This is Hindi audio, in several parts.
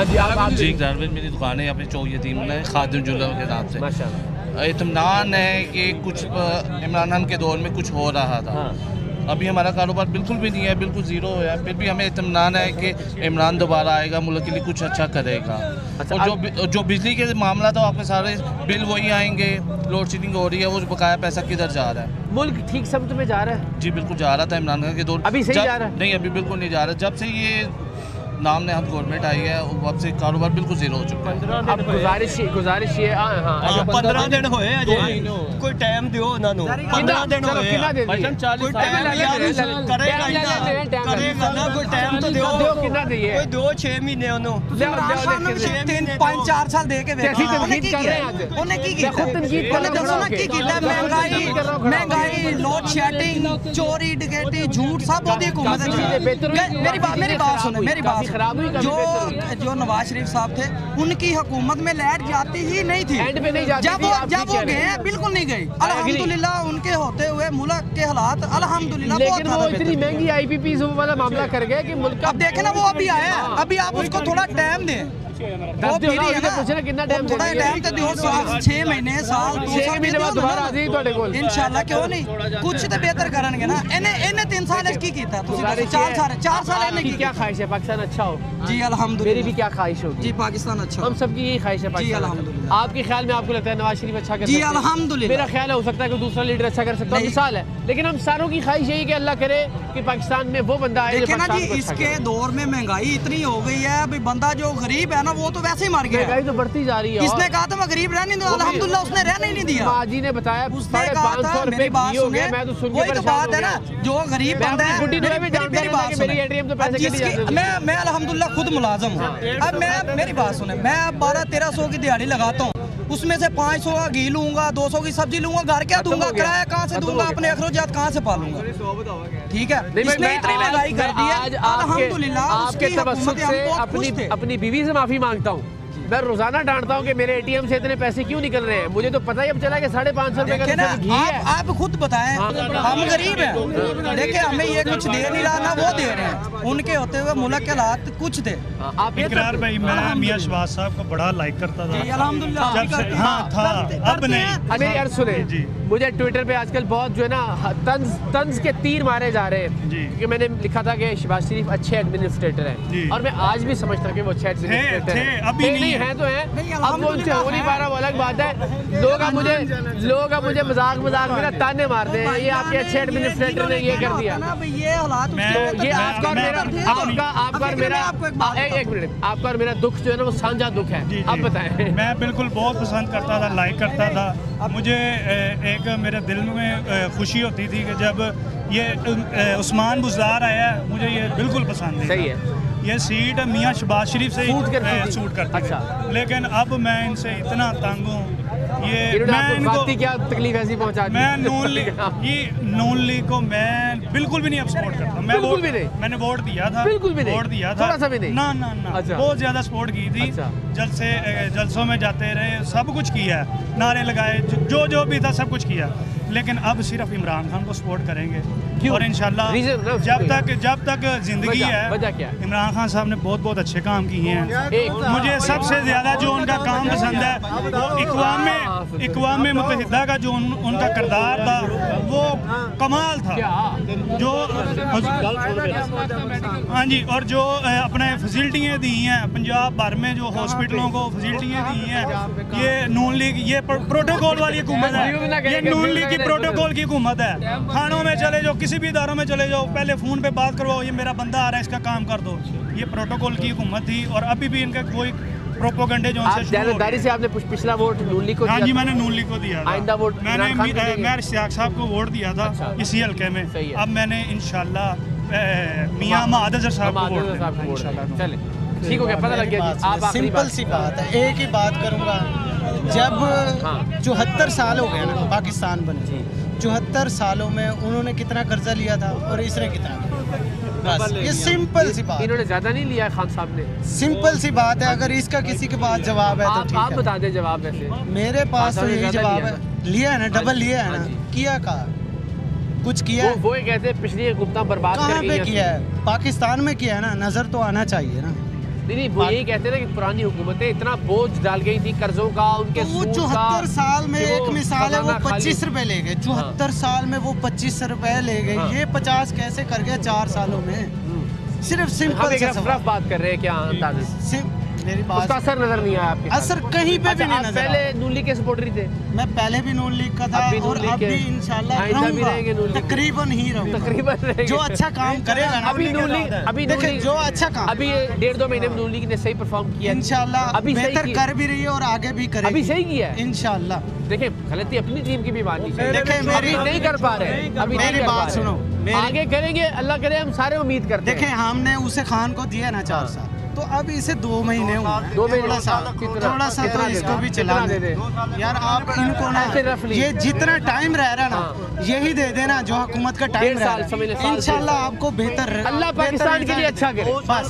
हाँ जी, आप जी ग्रारवेज मेरी दुकान है यहाँ पे चौक यतीम है खादिम ज्वेलर के नाम से। माशाल्लाह। इत्मीनान है कि कुछ इमरान खान के दौर में कुछ हो रहा था। अभी हमारा कारोबार बिल्कुल भी नहीं है, बिल्कुल ज़ीरो है, फिर भी हमें इत्मीनान है कि इमरान दोबारा आएगा, मुल्क के लिए कुछ अच्छा करेगा। अच्छा, और जो बिजली के मामला था आपके सारे बिल वही आएंगे, लोड शेडिंग हो रही है, वो बकाया पैसा किधर जा रहा है? मुल्क ठीक समत में जा रहा है? जी बिल्कुल जा रहा था इमरान खान के दौर। अभी सही जा रहा है? नहीं, अभी बिल्कुल नहीं जा रहा। जब से ये नाम ने हम गवर्नमेंट आई है अब से कारोबार बिल्कुल जीरो हो चुका है। अब गुजारिश ये 15 दिन होए अजे कोई टाइम दियो उन्हां नु 15 दिन होए कोई टाइम करेगा ना कोई टाइम तो दियो कितना दिए कोई 2-6 महीने ओनु 3-5-4 साल दे के कैसी तनकीद कर रहे हैं आज ਉਹਨੇ ਕੀ ਕੀਤਾ खुद तनकीद कर ਉਹਨੇ ਦੱਸੋ ਨਾ ਕੀ ਕੀਤਾ ਮਹਿੰਗਾਈ ਲੋਡ ਸ਼ੈਡਿੰਗ ਚੋਰੀ ਡਕੈਤੀ झूठ सब ਉਹਦੀ हुकूमत है। मेरी बात सुनो मेरी बात जो नवाज शरीफ साहब थे उनकी हुकूमत में लाइट जाती ही नहीं थी, एंड पे नहीं जाती थी। जब वो गए बिल्कुल नहीं गई। अल्हम्दुलिल्लाह उनके होते हुए मुल्क के हालात अल्हम्दुलिल्लाह लेकिन वो इतनी महंगी IPP वाला मामला कर गए कि मुल्क अब देखे ना वो अभी आया है, अभी आप उसको थोड़ा टाइम दें। वो फिर है ना कितना टाइम थोड़ा टाइम तो दियो 6 महीने साल 2 साल महीने बाद दोबारा आ जाएगी ਤੁਹਾਡੇ ਕੋਲ इंशाल्लाह क्यों नहीं कुछ तो बेहतर करेंगे ना। इन्हें 3 साल की कीता तुसी 4 साल इन्हें की क्या ख्वाहिश है पाकिस्तान अच्छा हो? जी अल्हम्दुलिल्लाह मेरी भी क्या ख्वाहिश होगी जी पाकिस्तान अच्छा। हम सबकी यही ख्वाहिश है जी अल्हम्दुलिल्लाह। आपके ख्याल में आपको लगता है नवाज शरीफ अच्छा कर जी सकते हैं? अल्हम्दुलिल्लाह। मेरा ख्याल है हो सकता है कि दूसरा लीडर अच्छा कर सकता है, मिसाल है। लेकिन हम सारों की ख्वाहिश यही कि अल्लाह करे कि पाकिस्तान में वो बंदा आए। देखिए ना जी इसके दौर में महंगाई इतनी हो गई है, अभी बंदा जो गरीब है ना वो तो वैसे ही मर गया। महंगाई तो बढ़ती जा रही है। इसने कहा था मैं गरीब रहने दूं, अल्हम्दुलिल्लाह उसने रहने ही नहीं दिया। माजी ने बताया उसने कहा था मेरी बात सुने, मैं तो सुन के वही तो बात है ना जो गरीब बंदा है मेरी बात सुने। मैं अल्हम्दुलिल्लाह खुद मुलाजिम हूँ। अब मेरी बात सुने, मैं 1200-1300 की दिहाड़ी लगाता हूँ, उसमें से 500 का घी लूंगा, 200 की सब्जी लूंगा, घर क्या दूंगा, किराया कहाँ से दूंगा, अपने अखराजात कहाँ से पालूंगा? ठीक है, इसने इतनी महंगाई कर दी है अल्हम्दुलिल्लाह। आपके तबस्सुत से अपनी बीवी से माफी मांगता हूँ। मैं रोजाना डांटता हूँ कि मेरे ATM से इतने पैसे क्यों निकल रहे हैं। मुझे तो पता ही अब चला कि 550 रुपए का घी है। आप खुद बताएं, हम गरीब हैं, देखिए हमें ये कुछ दे नहीं रहा ना वो दे रहे हैं, उनके होते हुए मुल्क के हालात कुछ थे। आप इकरार भाई मैं मियां शहबाज साहब को बड़ा लाइक करता था अल्हम्दुलिल्लाह। जब से हाँ था अब नहीं। मेरी अर्ज सुने जी। मुझे ट्विटर पे आजकल बहुत जो है ना तंज के तीर मारे जा रहे हैं जी। क्योंकि मैंने लिखा था कि शहबाज शरीफ अच्छे एडमिनिस्ट्रेटर हैं और मैं आज भी समझता हूँ कि वो अच्छे एडमिनिस्ट्रेटर हैं। अभी नहीं है तो है, अब वो उनसे हो नहीं पा रहा, वो अलग बात है। लोग अब मुझे मजाक में ना ताने मारते हैं, ये आपके अच्छे एडमिनिस्ट्रेटर ने ये कर दिया। ये हालात ये आपका और मेरा दुख जो है ना वो साझा दुख है। आप बताएं। मैं बिल्कुल बहुत पसंद करता था, लाइक करता था। मुझे एक मेरे दिल में खुशी होती थी कि जब ये उस्मान बुज़दार आया, मुझे ये बिल्कुल पसंद है। सही है, ये सीट मियां शहबाज शरीफ से सूट करती अच्छा। है। लेकिन अब मैं इनसे इतना तंग हूँ, क्या तकलीफ ऐसी पहुंचा दी। मैं नून लीग को मैं बिल्कुल भी नहीं अब सपोर्ट करता। मैंने वोट दिया था, बिल्कुल भी नहीं, वोट दिया था, थोड़ा सा भी नहीं। ना अच्छा। बहुत ज्यादा सपोर्ट की थी। अच्छा। जलसों में जाते रहे, सब कुछ किया, नारे लगाए, जो भी था सब कुछ किया। लेकिन अब सिर्फ इमरान खान को सपोर्ट करेंगे और इंशाल्लाह जब तक जिंदगी है। इमरान खान साहब ने बहुत अच्छे काम किए हैं। मुझे सबसे ज्यादा जो उनका काम पसंद है वो इक़वाम मुत्तहिदा का जो उनका किरदार था वो कमाल था। जो हाँ जी, और जो अपने फैसिलिटियाँ दी हैं पंजाब भर में, जो हॉस्पिटलों को फैसिलिटियाँ दी हैं, ये नून लीग, ये प्रोटोकॉल वाली हुकूमत है, ये नून लीग की प्रोटोकॉल की हुकूमत है। थानों में चले जाओ, किसी भी इदारों में चले जाओ, पहले फ़ोन पे बात करवाओ, ये मेरा बंदा आ रहा है इसका काम कर दो। ये प्रोटोकॉल की हुकूमत थी और अभी भी इनका कोई प्रोपोगंडे जो से आपने पिछला वोट नून लीग को दिया? हाँ जी, मैंने नून लीग को दिया था। आइंदा वोट मैं इश्तियाक साहब को वोट दिया था। अच्छा। इसी हल्के में अब मैंने इंशाल्लाह मियां महादजर साहब को वोट दिया। चले ठीक हो गया, पता लग गया। सिंपल सी बात है, एक ही बात करूँगा। जब 74 साल हो गए ना पाकिस्तान बने, 74 सालों में उन्होंने कितना कर्जा लिया था और इसने कितना, बस ये सिंपल सी बात। इन्होंने ज्यादा नहीं लिया खान साहब ने। सिंपल सी बात है, अगर इसका किसी के पास जवाब है तो ठीक है। आप बता दें जवाब। वैसे मेरे पास तो यही जवाब है, लिया है ना, डबल लिया है ना, किया कहा कुछ किया है। वो कहते हैं पिछली हुकूमत बर्बाद कहाँ पे किया है? पाकिस्तान में किया है ना, नजर तो आना चाहिए ना। नहीं, वो यही कहते हैं ना कि पुरानी हुकूमतें इतना बोझ डाल गई थी कर्जों का, उनके तो वो 74 साल में एक मिसाल है, वो 25 रुपए ले गए। 74 साल में वो 25 रुपए ले गए, ये 50 कैसे कर गया 4 सालों में? सिर्फ सिंपल से रफ बात कर रहे हैं क्या अंदाज़े? मेरी बात उसका असर नजर नहीं आया आपके? असर कहीं पे भी नहीं नजर। पहले नून लीग के सपोर्टर ही थे? मैं पहले भी नून लीग का था और अब भी इंशाल्लाह रहूंगा, तकरीबन ही रहूंगा। तकरीबन जो अच्छा काम करेगा ना, अभी नून लीग, अभी देखिए जो अच्छा काम, अभी 1.5-2 महीने में नून लीग ने सही परफॉर्म किया इंशाल्लाह, अभी बेहतर कर भी रही है और आगे भी करेगी। अभी सही किया है इंशाल्लाह। देखिए गलती अपनी टीम की भी माननी चाहिए। देखिए मेरी नहीं कर पा रहे, अभी मेरी बात सुनो, आगे करेंगे, अल्लाह करे, हम सारे उम्मीद करते हैं। देखिए हमने उसे खान को दिया ना 4 साल, तो अब इसे 2 महीने हुए, 2 महीने थोड़ा सा तो इसको भी चला दे यार आप इनको ना, ये जितना टाइम रह रहा ना यही दे देना जो हुकूमत का टाइम रह रहा है, इंशाल्लाह आपको बेहतर अल्लाह पाकिस्तान के लिए अच्छा करे बस।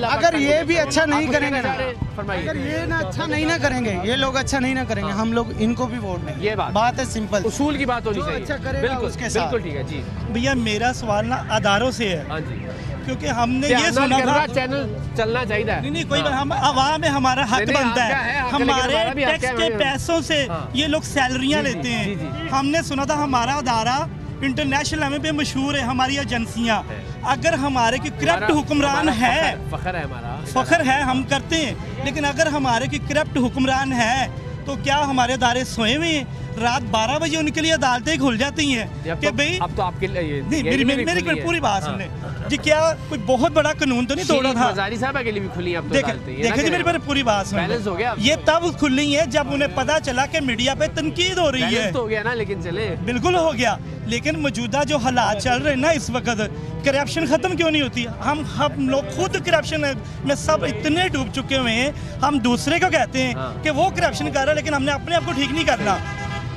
अगर ये भी अच्छा नहीं करेंगे ना, अगर ये ना अच्छा नहीं ना करेंगे, ये लोग अच्छा नहीं ना करेंगे, हम लोग इनको भी वोट नहीं। ये बात है सिंपल, उसूल की बात होनी चाहिए। अच्छा करेगा उसके साथ। बिल्कुल ठीक है जी भैया। मेरा सवाल ना अदारों से है। हाँ जी, क्योंकि हमने ये सुना था चैनल चलना चाहिए। नहीं कोई हम आवाम में हमारा हक बनता है, हमारे टैक्स के पैसों से ये लोग सैलरियां लेते हैं। हमने सुना था हमारा अदारा इंटरनेशनल लेवल पे मशहूर है, हमारी एजेंसियां, अगर हमारे की करप्ट हुक्मरान है, फखर है हमारा, फखर है, हम करते हैं, लेकिन अगर हमारे की करप्ट हुक्मरान है तो क्या हमारे अदारे सोए हुए हैं? रात 12 बजे उनके लिए अदालतें खुल जाती हैं कि भाई अब तो आपके लिए नहीं, मेरी पूरी बात सुनने जी, क्या कोई बहुत बड़ा कानून तो नहीं तोड़ा था? हज़ारी साहब के लिए भी खुली अब तो देखिए जी, मेरी पूरी बात सुन, बैलेंस हो गया। ये तब खुली है जब उन्हें पता चला कि मीडिया पे तनकीद हो रही है। तो हो गया ना, लेकिन चले बिल्कुल हो गया, लेकिन मौजूदा जो हालात चल रहे हैं ना इस वक्त, करप्शन खत्म क्यों नहीं होती? हम लोग खुद करप्शन में सब इतने डूब चुके हुए हैं, हम दूसरे को कहते हैं कि वो करप्शन कर रहा है, लेकिन हमने अपने आप को ठीक नहीं करना।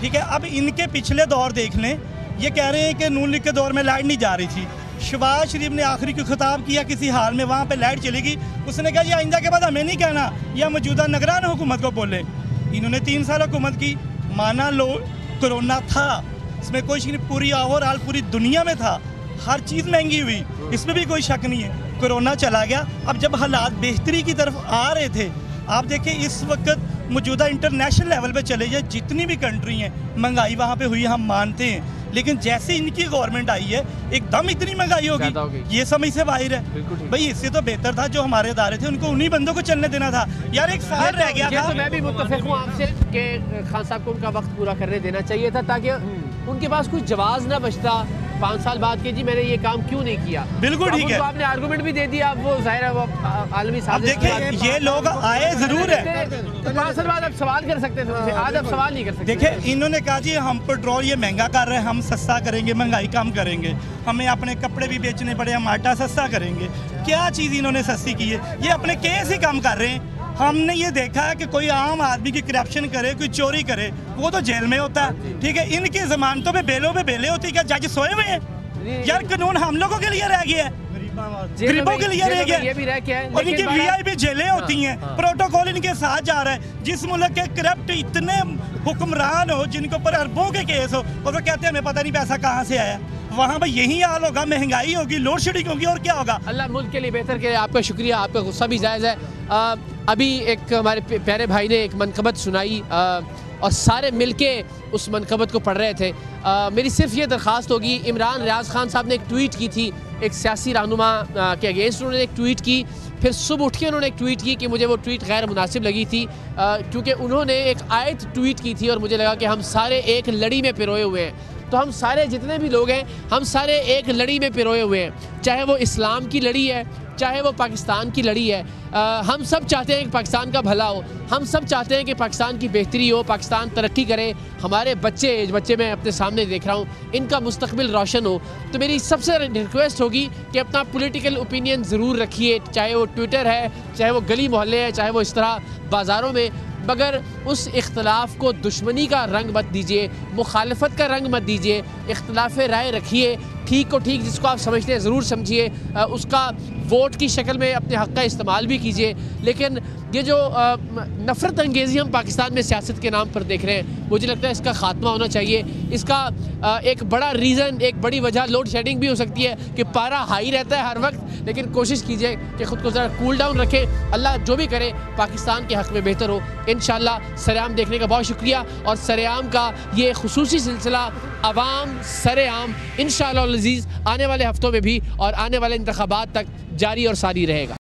ठीक है, अब इनके पिछले दौर देख लें, ये कह रहे हैं कि नून लीग के दौर में लाइट नहीं जा रही थी। शहबाज शरीफ ने आखिरी को खिताब किया किसी हाल में, वहाँ पे लाइट चलेगी, उसने कहा ये आइंदा के बाद हमें नहीं कहना, या मौजूदा निगरान हुकूमत को बोले। इन्होंने 3 साल हुकूमत की, माना लो कोरोना था, इसमें कोई शक नहीं, पूरी ओवरऑल पूरी दुनिया में था, हर चीज़ महंगी हुई, इसमें भी कोई शक नहीं है। कोरोना चला गया, अब जब हालात बेहतरी की तरफ आ रहे थे, आप देखिए इस वक्त मौजूदा इंटरनेशनल लेवल पे चले जाए, जितनी भी कंट्री हैं, महंगाई वहाँ पे हुई, हम मानते हैं, लेकिन जैसे इनकी गवर्नमेंट आई है एकदम इतनी महंगाई होगी, ये समझ से बाहर है। भाई इससे तो बेहतर था जो हमारे अदारे थे उनको उन्हीं बंदों को चलने देना था यार, 1 साल रह गया था। तो मैं भी मुत्तफिक हूँ आपसे कि खान साहब को उनका वक्त पूरा करने देना चाहिए था, ताकि उनके पास कोई जवाब ना बचता 5 साल बाद के जी मैंने ये काम क्यों नहीं किया। बिल्कुल ठीक है, आपने आर्गुमेंट भी दे दिया, अब वो जाहिर है वो आलमी साहब। देखिए ये लोग आए जरूर है, तो 5 साल बाद अब सवाल कर सकते थे उनसे, आज अब सवाल नहीं कर सकते। देखिए इन्होंने कहा जी हम पेट्रोल ये महंगा कर रहे हैं, हम सस्ता करेंगे, महंगाई कम करेंगे, हमें अपने कपड़े भी बेचने पड़े, हम आटा सस्ता करेंगे। क्या चीज़ इन्होंने सस्ती की है? ये अपने केस ही कम कर रहे हैं। हमने ये देखा है कि कोई आम आदमी की करप्शन करे, कोई चोरी करे, वो तो जेल में होता है। ठीक है, इनकी जमानतों पे बेलों पे बेले होती है, क्या जज सोए हुए हैं? यार कानून हम लोगों के लिए रह गया है, गरीबों के लिए रह गया है, और इनकी वीआईपी जेलें होती हैं, प्रोटोकॉल इनके साथ जा रहा है। जिस मुल्क के करप्ट इतने हुक्मरान हो, जिनके ऊपर अरबों के केस हो, और वो कहते हैं हमें पता नहीं पैसा कहाँ से आया, वहाँ पर यही हाल होगा, महंगाई होगी, लोड शेडिंग होगी, और क्या होगा? अल्लाह मुल्क के लिए बेहतर करे। आपका शुक्रिया, आपका गुस्सा भी जायज़ है। अभी एक हमारे प्यारे भाई ने एक मनकबत सुनाई और सारे मिलके उस मनकबत को पढ़ रहे थे। मेरी सिर्फ ये दरख्वास्त होगी, इमरान रियाज खान साहब ने एक ट्वीट की थी, एक सियासी रहनुमा के अगेंस्ट उन्होंने एक ट्वीट की, फिर सुबह उठ के उन्होंने एक ट्वीट की कि मुझे वो ट्वीट गैर मुनासिब लगी थी, क्योंकि उन्होंने एक आयत ट्वीट की थी और मुझे लगा कि हम सारे एक लड़ी में पिरोए हुए हैं। तो हम सारे जितने भी लोग हैं, हम सारे एक लड़ी में पिरोए हुए हैं, चाहे वो इस्लाम की लड़ी है, चाहे वो पाकिस्तान की लड़ी है। हम सब चाहते हैं कि पाकिस्तान का भला हो, हम सब चाहते हैं कि पाकिस्तान की बेहतरी हो, पाकिस्तान तरक्की करे, हमारे बच्चे मैं अपने सामने देख रहा हूँ, इनका मुस्तकबिल रोशन हो। तो मेरी सबसे रिक्वेस्ट होगी कि अपना पॉलिटिकल ओपिनियन ज़रूर रखिए, चाहे वो ट्विटर है, चाहे वो गली मोहल्ले है, चाहे वो इस तरह बाज़ारों में, मगर उस इख्तलाफ को दुश्मनी का रंग मत दीजिए, मुखालफत का रंग मत दीजिए, इख्तलाफ राय रखिए, ठीक को ठीक, जिसको आप समझते हैं ज़रूर समझिए, उसका वोट की शक्ल में अपने हक़ का इस्तेमाल भी कीजिए। लेकिन ये जो नफ़रत अंगेज़ी हम पाकिस्तान में सियासत के नाम पर देख रहे हैं, मुझे लगता है इसका ख़ात्मा होना चाहिए। इसका एक बड़ा रीज़न, एक बड़ी वजह लोड शेडिंग भी हो सकती है कि पारा हाई रहता है हर वक्त, लेकिन कोशिश कीजिए कि ख़ुद को ज़रा कूल डाउन रखें। अल्लाह जो भी करे पाकिस्तान के हक़ में बेहतर हो इंशाअल्लाह। सरेआम देखने का बहुत शुक्रिया, और सरेआम का ये खुसूसी सिलसिला अवाम सरेआम इंशाअल्लाह अज़ीज़ आने वाले हफ़्तों में भी और आने वाले इंतखाबात तक जारी और सारी रहेगा।